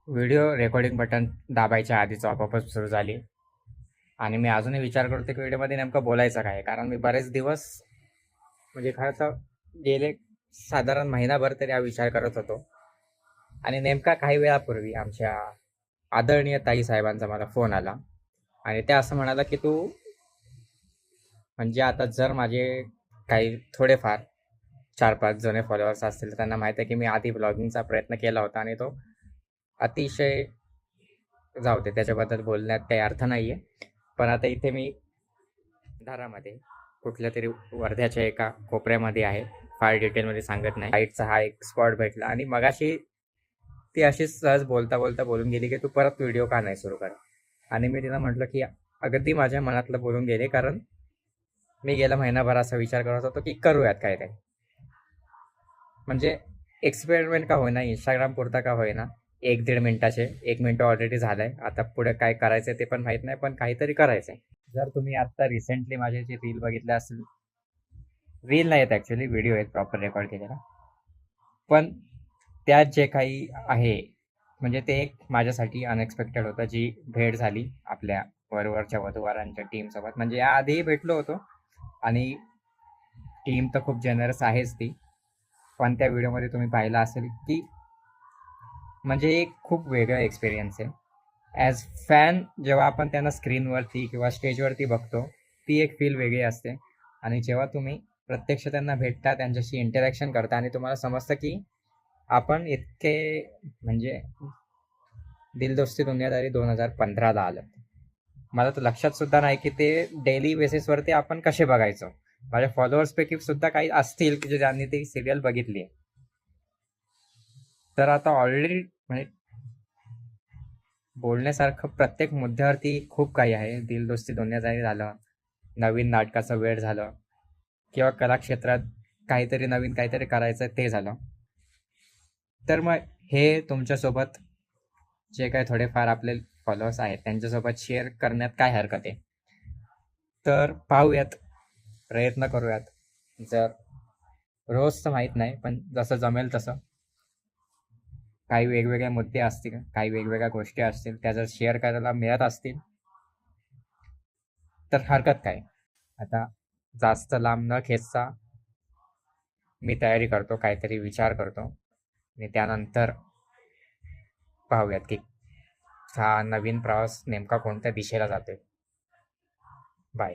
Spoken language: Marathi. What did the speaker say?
व्हिडिओ रेकॉर्डिंग बटन दाबायच्या आधीच आपोआपच सुरू झाली आणि मी अजूनही विचार करतो की व्हिडिओमध्ये नेमकं बोलायचं काय, कारण मी बरेच दिवस म्हणजे खरं तर गेले साधारण महिनाभर तरी हा विचार करत होतो. आणि नेमका काही वेळापूर्वी आमच्या आदरणीय ताई साहेबांचा मला फोन आला आणि त्या असं म्हणाला की तू म्हणजे आता जर माझे काही थोडेफार 4-5 जण फॉलोअर्स असतील तर त्यांना माहीत आहे की मी आधी ब्लॉगिंगचा प्रयत्न केला होता आणि तो अतिशय जाऊ दे, त्याच्याबद्दल बोलण्यात काही अर्थ नाही आहे. पण आता इथे मी दारामध्ये कुठल्या तरी वर्ध्याच्या एका कोपऱ्यामध्ये आहे. फार डिटेलमध्ये सांगत नाही. लाईटचा हा एक स्पॉट भेटला आणि मगाशी ती अशीच सहज बोलता बोलता बोलून गेली की तू परत व्हिडिओ का नाही सुरू कर. आणि मी तिला म्हटलं की अगदी माझ्या मनातलं बोलून गेले, कारण मी गेला महिनाभर असा विचार करत होतो की करूयात काय ते, म्हणजे एक्सपेरिमेंट का होईना, इंस्टाग्राम पुरता का होईना, 1-1.5 मिनिटाचे 1 मिनिट ऑलरेडी झालंय. आता पुढे काय करायचंय ते पण माहित नाही, पण काहीतरी करायचंय. जर तुम्ही आता रिसेंटली माझे जे रील बघितले असेल, रील नाही आहेत ॲक्च्युली, व्हिडिओ आहेत प्रॉपर रेकॉर्ड केलेला, पण त्यात जे काही आहे म्हणजे ते एक माझ्यासाठी अनएक्सपेक्टेड होतं. जी भेट झाली आपल्या वरवरच्या वधूवरांच्या टीमसोबत, म्हणजे याआधीही भेटलो होतो आणि टीम तर खूप जनरस आहेच ती. पण त्या व्हिडिओमध्ये तुम्ही पाहिलं असेल की म्हणजे एक खूप वेगळा एक्सपिरियन्स आहे. ॲज फॅन जेव्हा आपण त्यांना स्क्रीनवरती किंवा स्टेजवरती बघतो, ती एक फील वेगळी असते. आणि जेव्हा तुम्ही प्रत्यक्ष त्यांना भेटता, त्यांच्याशी इंटरॅक्शन करता आणि तुम्हाला समजतं की आपण इतके म्हणजे दिल दोस्ती दुनियादारी 2015ला आलं. मला तर लक्षात सुद्धा नाही की ते डेली बेसिसवरती आपण कसे बघायचो. माझ्या फॉलोअर्सपैकी सुद्धा काही असतील की ज्यांनी ती सिरियल बघितली आहे. तर आता ऑलरेडी म्हणजे बोलण्यासारखं प्रत्येक मुद्द्यावरती खूप काही आहे. दिल दोस्ती दुनियादारी झालं, नवीन नाटकाचा वेळ झालं, किंवा कलाक्षेत्रात काहीतरी नवीन काहीतरी करायचं ते झालं. तर मग हे तुमच्यासोबत जे काही थोडेफार आपले फॉलोअर्स आहेत त्यांच्यासोबत शेअर करण्यात काय हरकत आहे. तर पाहूयात, प्रयत्न करूयात. जर रोज तर माहीत नाही, पण जसं जमेल तसं काही वेगवेगळे मुद्दे असतील, काही वेगवेगळ्या गोष्टी असतील, त्या जर शेअर करायला मिळत असतील तर हरकत काय. आता जास्त लांब न खेचता मी तयारी करतो, काहीतरी विचार करतो आणि त्यानंतर पाहूयात की हा नवीन प्रवास नेमका कोणत्या दिशेला जातोय. बाय.